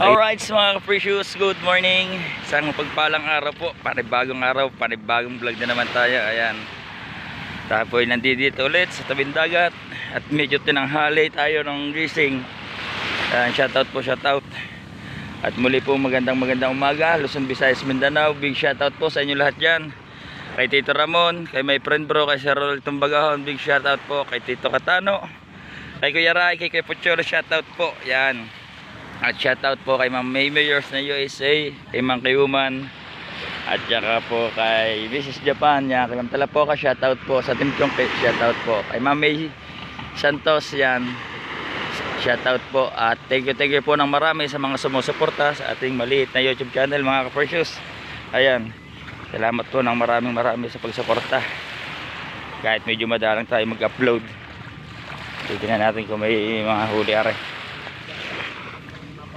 Alright mga ka-precious, good morning. Isang pagpalang araw po, panibagong araw, panibagong vlog na naman tayo. Ayan, tayo po ay nandito ulit sa tabing dagat. At medyo tinanghali tayo ng gising. Shoutout po, shoutout. At muli po magandang umaga, Luzon, Visayas, Mindanao. Big shoutout po sa inyo lahat dyan. Kay Tito Ramon, kay my friend bro, kay Sir Rolly Tumbagahon. Big shoutout po kay Tito Katano, kay Kuya Rai, kay Pucholo, shoutout po. Yan. At shoutout po kay Ma'am May Mayors na USA, kay Mang Kayuman, at saka po kay Mrs. Japan. Yan, kalamtala po ka, shoutout po sa Team Chongke, shoutout po kay Ma'am May Santos. Yan, shoutout po. At thank you po ng marami sa mga sumusuporta sa ating maliit na YouTube channel mga ka-precious. Ayan, salamat po ng marami sa pagsuporta. Kahit medyo madalang tayo mag-upload, tignan natin kung may mga huli are.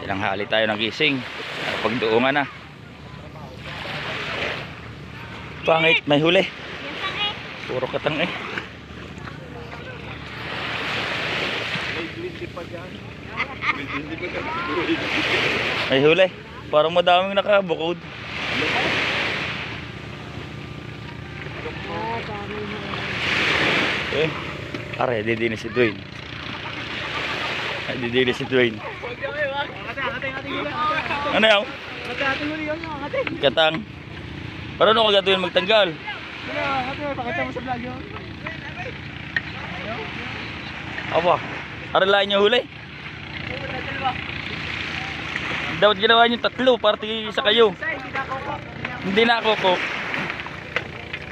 Ilang hali tayo nagising, pagduungan na. Pangit, may huli. Puro katang eh. May huli. Parang madaming nakabukod. Eh, are, didini si Dwayne. Didini si Dwayne. Ano yan? Katang. Paano ako gatuin magtanggal? Pakita mo sa vlog yun. Aba, aralain nyo huli. Dapat ginawa nyo tatlo, party sa kayo. Hindi na ako po.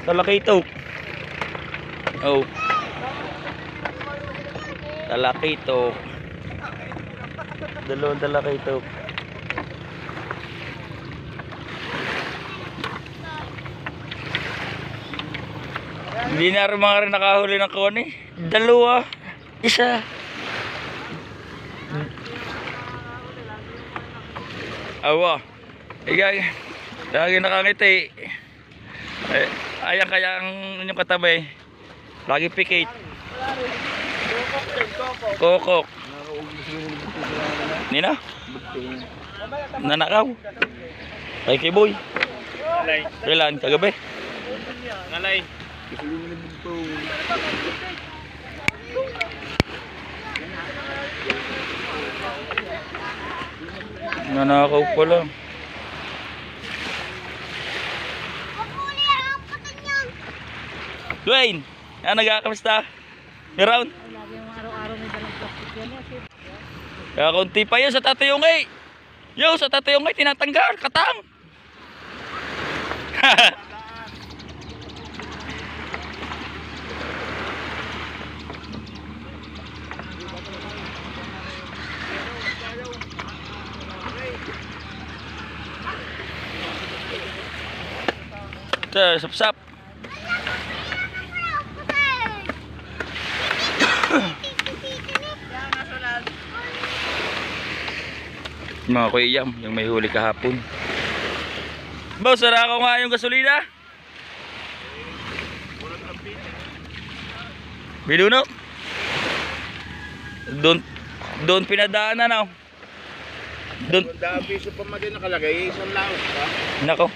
Talakito. Oh. Talakito. Dalawang talakito. Hindi na rin mga rin nakahuli ng kone. Dalawa. Isa. Awa. Igay. Lagi nakangiti. Ayan kaya ang inyong katabi. Lagi pikit. Kokok. Nina? Nanakaw. Kay Kiboy. Kailan? Kagabi? Ngalay. Nanakaw pala. Dwayne, nagkakamusta? May round? Kaya kunti pa yun sa tatayongay. Yo, sa tatayongay tinatanggal, katang. Sap-sap. Mga kuyam, yung may huli kahapon. Boss, sara ko nga yung gasolina. Binunok. Doon pinadaanan na. Doon. Piso pa man din nakalagay, isang laos pa. Nako.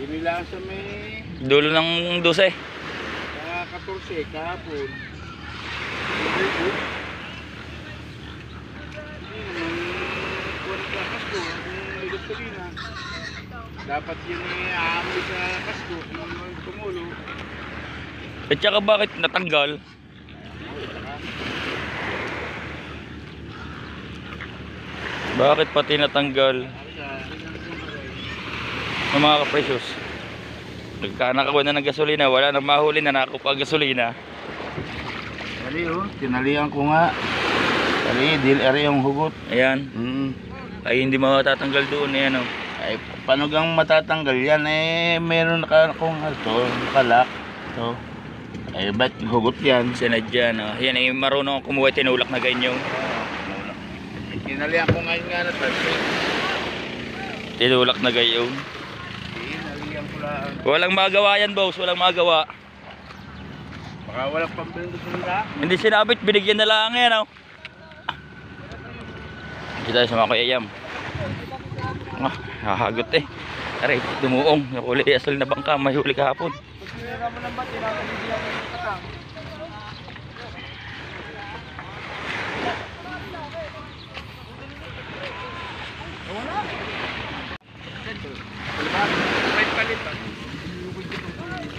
Binila sa may Dulo ng 12. Sa 14 kahapon. Dapat yun aambi sa kasko kung tumulo. At saka bakit natanggal? Bakit pati natanggal? Ng mga ka-precious, nagkanakaw na ng gasolina, wala nang mahuli na nakako pa gasolina. Dali oh, tinalian ko nga. Dali, dili yung hugot. Ayan. Ay hindi matatanggal doon eh, ano. Ay, paano gang matatanggal yan eh, meron akong nakalak. So, ay ba't hugot yan? Sinadya, no? Yan ay marunong kumuha, tinulak na ganyan. Tinalian ko ngayon nga na tayo. Tinulak na ganyan. Tinalian ko lang. Walang magawa yan, boss, walang magawa. Baka walang pambindot nila. Hindi sinabit, binigyan na lang yan, no? Dito tayo sa mga kuyayam. Ah, hahagot eh. Aray, dumuong. Nakuli asal na bangka. May huli kahapon.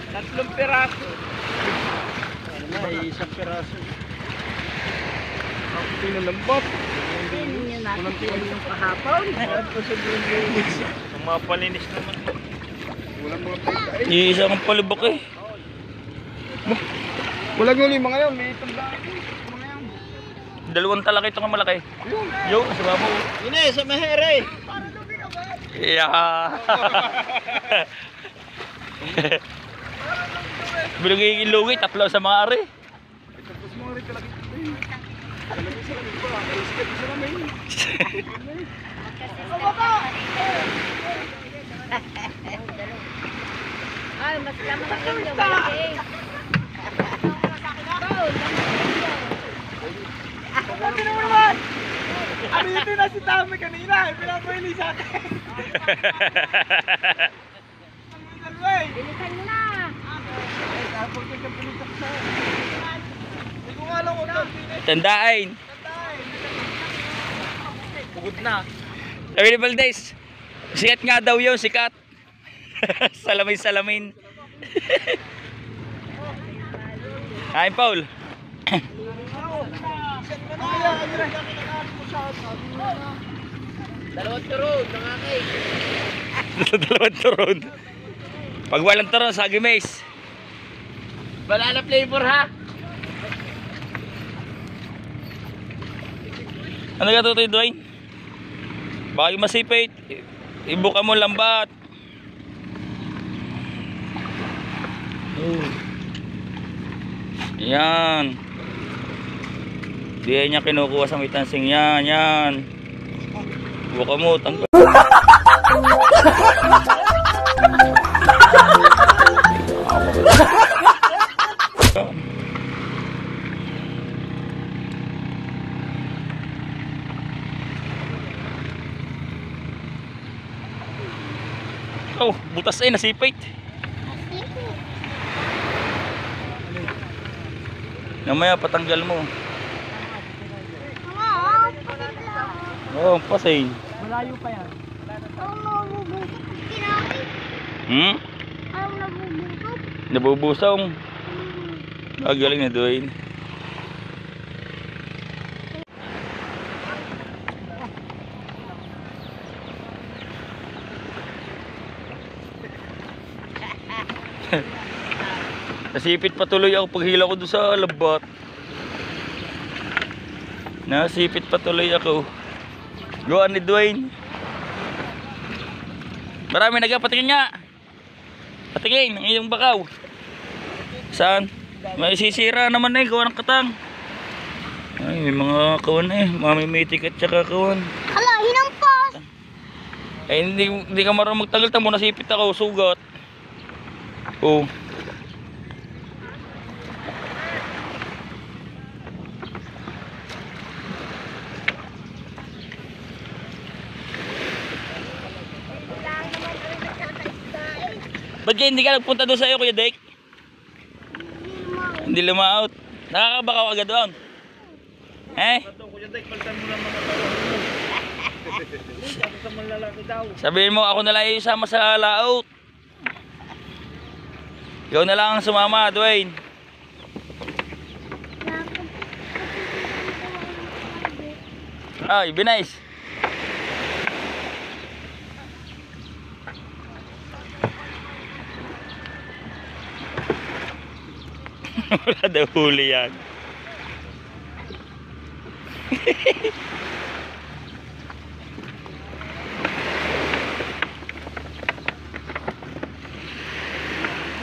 Tatlong piraso. Ay, isang piraso. Ang pinalambot. Unang tiwan yung kahapon. Ang mga palinis naman. Walang mga pagkain. Iisa kang palibak eh. Walang yung lima ngayon. May itong dami. Mga yan. Dalawang talaki ito nga malaki. Yo, sa babo. Yun eh, sa mahere. Yeah. Bilugay yung lugi, tatlo sa mga ari. Tapos mga rin kalaki. Kalaki sila rin pa. Kalaki sila namin. Ay, mas lamang ang inyo, malaki. Sabi naman naman! Amito na si Tami kanina. Pinapaili sa atin. Bilisan mo na. Kapag ka pinitak sa hindi ko nga alam kung ito. Tandain. Pugod na. Sabi ni Valdez, sikat nga daw yun, sikat. Salamin-salamin. Kain, Paul. Dalawang turon, nangakay. Dalawang turon. Pag walang turon, sagi mais. Banana flavor ha? Ano ka tutoy, Dwayne? Baka yung masipit. Ibuka mo lambat. Yan. Di niya kinukuha sa may tansing yan. Yan. Buka mo. Tanggal. Oh, butas ay nasipit. Namaya patanggal mo. Oh, pasay. Malayo pa yan. Hmm? Nabubusong. Galing na Dwayne. Nasipit patuloy ako paghila ko doon sa labat. Nasipit patuloy ako. Goan ni Dwayne. Marami nagpatingin nga. Patingin ang iyong bakaw. Saan? May sisira naman eh, gawa ng katang. Ay, may mga kawan eh, mamimitik at saka kawan. Hala, hinampas. Ay, hindi ka marunong magtagal, tamo nasipit ako, sugat. Oh. Ba't kaya hindi ka nagpunta doon sa'yo, Kuya Dek? Hindi lumaot. Nakakabakaw agad doon. Eh? Kuya Dek, palitan mo lang mga tao. Sa malalaki daw. Sabihin mo, ako na lang isama sa laot. Ikaw na lang ang sumama, Dwayne. Ay, binice. Wala daw huli yan.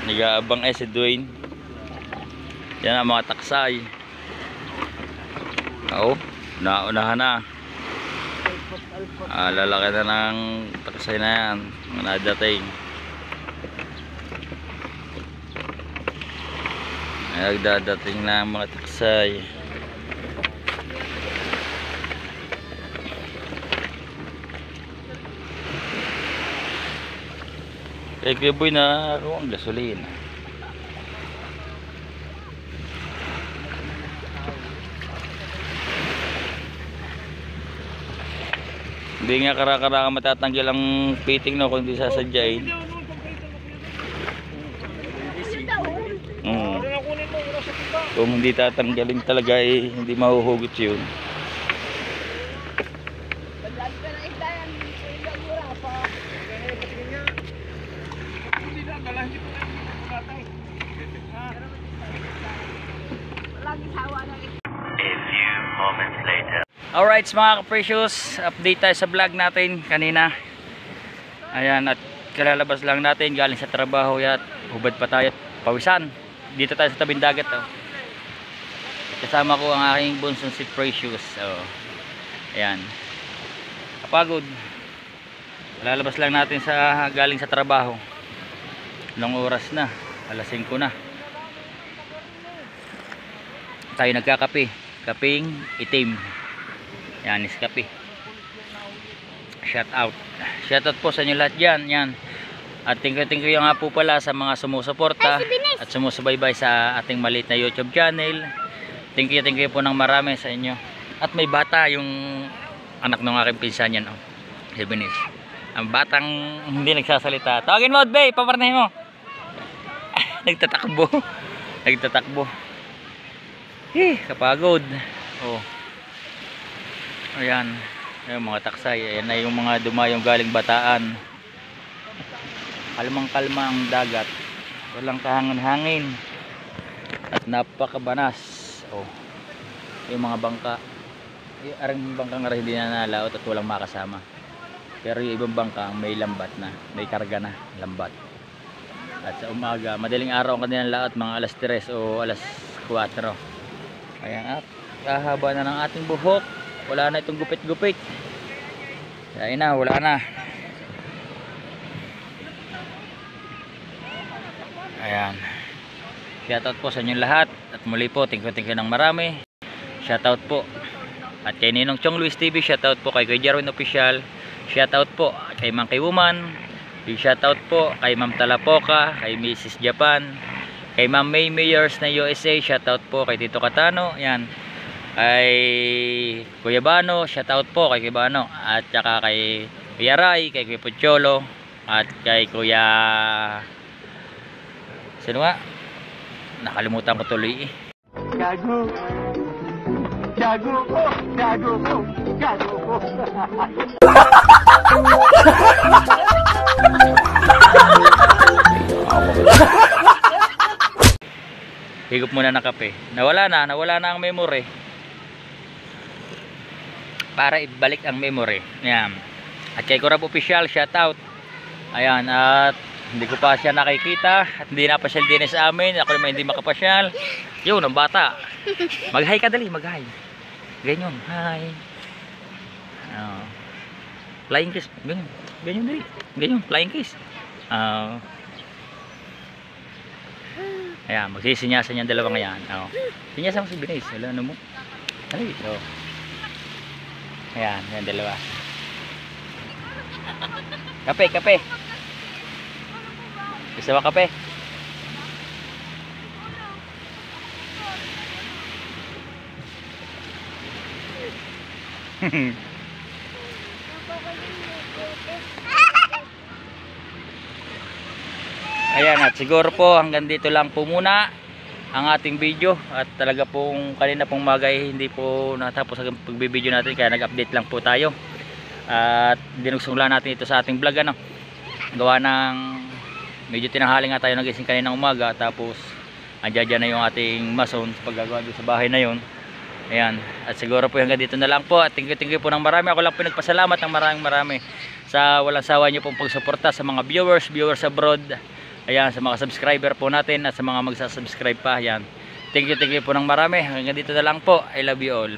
Nag-aabang si Dwayne. Yan ang mga taksay. Oo, naunahan na. Lalaki na ng taksay na yan. Nadating. Nagdadating na ang mga taksay. Eh kaya boy na ang gasolina. Hindi nga kara-kara matatanggal ang fitting no kung hindi sasadyain. Kung hindi tatanggalin talaga eh, hindi mahuhugot yun. Alright mga ka-precious, update tayo sa vlog natin kanina. Ayan, at kalalabas lang natin galing sa trabaho at hubad pa tayo at pawisan. Dito tayo sa tabing dagat oh. Kasama ko ang aking bunsong si Precious oh. Ayan, kapagod. Lalabas lang natin sa galing sa trabaho. Ilang oras na, alas 5 na. Tayo nagkakape, kapeng itim. Yan, Nescafe. Shout out po sa inyo lahat dyan. Yan. At thank you nga po pala sa mga sumusuporta at sumusubaybay sa ating maliit na YouTube channel. Thank you po ng marami sa inyo. At may bata, yung anak ng aking pinsan yan oh. Si Binis. Ang batang hindi nagsasalita. Tawagin mo, Odbay, paparnahin mo. Nagtatakbo. Nagtatakbo. Kapagod. Oh. Ayan, yung mga taksay. Ayan na yung mga dumayong galing Bataan. Kalmang kalma ang dagat, walang kahangin-hangin at napakabanas. Oh, yung mga bangka, yung arang bangka nga hindi na nalaot at walang makasama. Pero yung ibang bangka may lambat na, may karga na lambat. At sa umaga, madaling araw ang kanilang laot, mga alas 3 o alas 4. Ayan, at kahaba na ng ating buhok. Wala na itong gupit-gupit. Ayan na, wala na. Ayan. Shoutout po sa inyong lahat. At muli po, thank you ng marami. Shoutout po. At kay Ninong Chong Luis TV, shoutout po kay Jarwin Official. Shoutout po kay Mang Kay Woman. Shoutout po kay Ma'am Talapoka, kay Mrs. Japan, kay Ma'am May Mayors na USA. Shoutout po kay Tito Katano. Ayan. Ay Kuya Bano, shoutout po kay Kuya Bano at saka kay Kuya Ray, kay Kuya Pucholo at kay Kuya sino nga? Nakalimutan ko tuloy eh. Gago. Gago ko. Gago ko. Gago ko. Higop muna ng kape. Nawala na ang memory. Para ibalik ang memory. Ayan. At kay Kurab Official, shoutout. Ayan, at hindi ko pa siya nakikita at hindi na pasyal din sa amin. Ako naman hindi makapasyal. Yun, ang bata. Mag-hi ka dali, mag-hi. Ganyan, hi. Flying kiss. Ganyan, ganyan dali. Ganyan, flying kiss. Ayan, magsisinyasan yung dalawang yan. Sinyasan mo si Binis. Wala, ano mo? Ay, ito. Ayan, yung dalawa. Kape, kape. Isa ba kape? Ayan, at siguro po hanggang dito lang po muna ang ating video. At talaga pong kanina pong magay hindi po natapos ang pagbibideo natin, kaya nag-update lang po tayo. At dinugsong lang natin ito sa ating vlog ano. Gawa ng medyo tinanghali nga tayo nagising kaninang umaga, tapos andyan na yung ating mason sa paggagawa doon sa bahay na yun. Ayan, at siguro po hanggang dito na lang po. At thank you po ng marami. Ako lang po nagpasalamat ng marami sa walang sawa nyo pong pagsuporta sa mga viewers abroad. Ayan, sa mga subscriber po natin at sa mga magsasubscribe pa. Ayan, thank you po ng marami. Hanggang dito na lang po. I love you all.